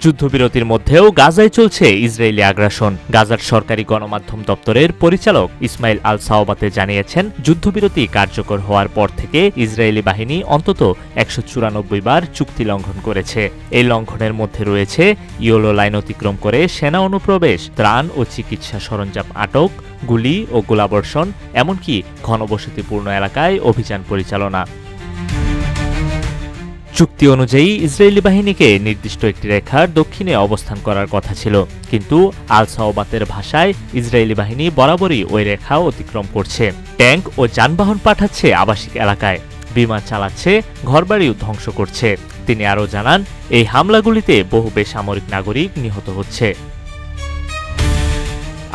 যুদ্ধবিরতির মধ্যেও গাজায় চলছে ইসরায়েলি আগ্রাসন। গাজার সরকারি গণমাধ্যম দপ্তরের পরিচালক ইসমাইল আল সাওবাতে জানিয়েছেন, যুদ্ধবিরতি কার্যকর হওয়ার পর থেকে ইসরায়েলি বাহিনী অন্তত 194 বার চুক্তি লঙ্ঘন করেছে। এই লঙ্ঘনের মধ্যে রয়েছে ইয়েলো লাইন অতিক্রম করে সেনা অনুপ্রবেশ, ত্রাণ ও চিকিৎসা সরঞ্জাম আটক, গুলি ও গোলাবর্ষণ, এমনকি ঘনবসতিপূর্ণ এলাকায় অভিযান পরিচালনা। চুক্তি অনুযায়ী ইসরায়েলি বাহিনীকে নির্দিষ্ট একটি রেখার দক্ষিণে অবস্থান করার কথা ছিল, কিন্তু আল সাওবাতের ভাষায় ইসরায়েলি বাহিনী বরাবরই ওই রেখা অতিক্রম করছে। ট্যাঙ্ক ও যানবাহন পাঠাচ্ছে আবাসিক এলাকায়, বিমান চালাচ্ছে, ঘরবাড়িও ধ্বংস করছে। তিনি আরও জানান, এই হামলাগুলিতে বহু বেসামরিক নাগরিক নিহত হচ্ছে।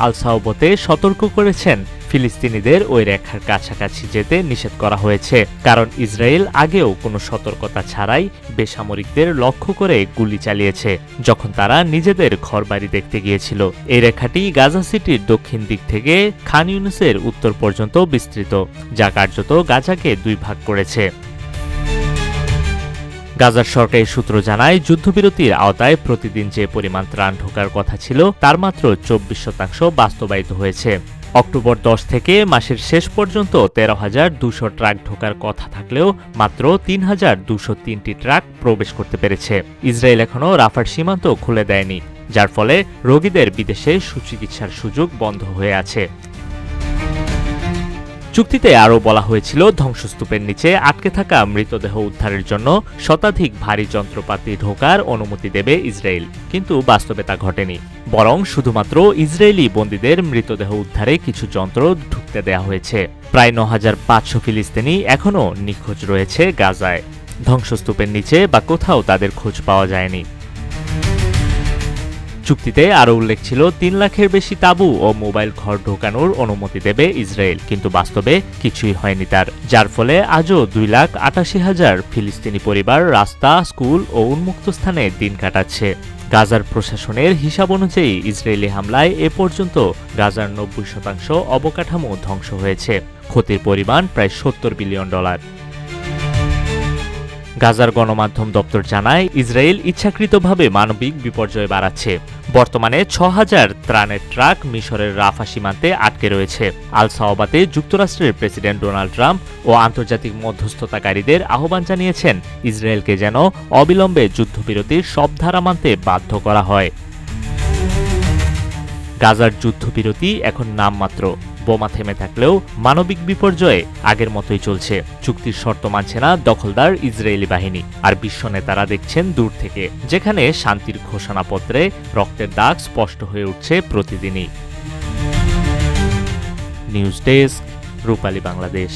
আল সাওবাতে সতর্ক করেছেন, ফিলিস্তিনিদের ওই রেখার কাছাকাছি যেতে নিষেধ করা হয়েছে, কারণ ইসরায়েল আগেও কোনো সতর্কতা ছাড়াই বেসামরিকদের লক্ষ্য করে গুলি চালিয়েছে যখন তারা নিজেদের ঘরবাড়ি দেখতে গিয়েছিল। এই রেখাটি গাজা সিটির দক্ষিণ দিক থেকে খান ইউনুসের উত্তর পর্যন্ত বিস্তৃত, যা কার্যত গাজাকে দুই ভাগ করেছে। গাজার সরকারি সূত্র জানায়, যুদ্ধবিরতির আওতায় প্রতিদিন যে পরিমাণ ত্রাণ ঢোকার কথা ছিল তার মাত্র 24% বাস্তবায়িত হয়েছে। অক্টোবর 10 থেকে মাসের শেষ পর্যন্ত 13,200 ট্রাক ঢোকার কথা থাকলেও মাত্র 3,203টি ট্রাক প্রবেশ করতে পেরেছে। ইসরায়েল এখনও রাফার সীমান্ত খুলে দেয়নি, যার ফলে রোগীদের বিদেশে সুচিকিৎসার সুযোগ বন্ধ হয়ে আছে। চুক্তিতে আরও বলা হয়েছিল, ধ্বংসস্তূপের নিচে আটকে থাকা মৃতদেহ উদ্ধারের জন্য শতাধিক ভারী যন্ত্রপাতি ঢোকার অনুমতি দেবে ইসরায়েল, কিন্তু বাস্তবে তা ঘটেনি। বরং শুধুমাত্র ইসরায়েলি বন্দীদের মৃতদেহ উদ্ধারে কিছু যন্ত্র ঢুকতে দেওয়া হয়েছে। প্রায় 9,500 ফিলিস্তিনি এখনও নিখোঁজ রয়েছে গাজায়। ধ্বংসস্তূপের নিচে বা কোথাও তাদের খোঁজ পাওয়া যায়নি। চুক্তিতে আরও উল্লেখ ছিল, 3 লাখের বেশি তাঁবু ও মোবাইল ঘর ঢোকানোর অনুমতি দেবে ইসরায়েল, কিন্তু বাস্তবে কিছুই হয়নি তার, যার ফলে আজও 2,88,000 ফিলিস্তিনি পরিবার রাস্তা, স্কুল ও উন্মুক্ত স্থানে দিন কাটাচ্ছে। গাজার প্রশাসনের হিসাব অনুযায়ী ইসরায়েলি হামলায় এ পর্যন্ত গাজার 90% অবকাঠামো ধ্বংস হয়েছে। ক্ষতির পরিমাণ প্রায় $70 বিলিয়ন। গাজার গণমাধ্যম দপ্তর জানায়, ইসরায়েল ইচ্ছাকৃতভাবে মানবিক বিপর্যয় বাড়াচ্ছে। বর্তমানে 6,000 ত্রাণের ট্রাক মিশরের রাফা সীমান্তে আটকে রয়েছে। আল সাওবাতে যুক্তরাষ্ট্রের প্রেসিডেন্ট ডোনাল্ড ট্রাম্প ও আন্তর্জাতিক মধ্যস্থতাকারীদের আহ্বান জানিয়েছেন, ইসরায়েলকে যেন অবিলম্বে যুদ্ধবিরতির সব ধারা মানতে বাধ্য করা হয়। গাজার যুদ্ধবিরতি এখন নামমাত্র। বোমা থেমে থাকলেও মানবিক বিপর্যয়ে আগের মতোই চলছে। চুক্তির শর্ত মানছে না দখলদার ইসরায়েলি বাহিনী, আর বিশ্ব নেতারা দেখছেন দূর থেকে, যেখানে শান্তির ঘোষণাপত্রে রক্তের দাগ স্পষ্ট হয়ে উঠছে প্রতিদিনই। নিউজ ডেস্ক, রূপালী বাংলাদেশ।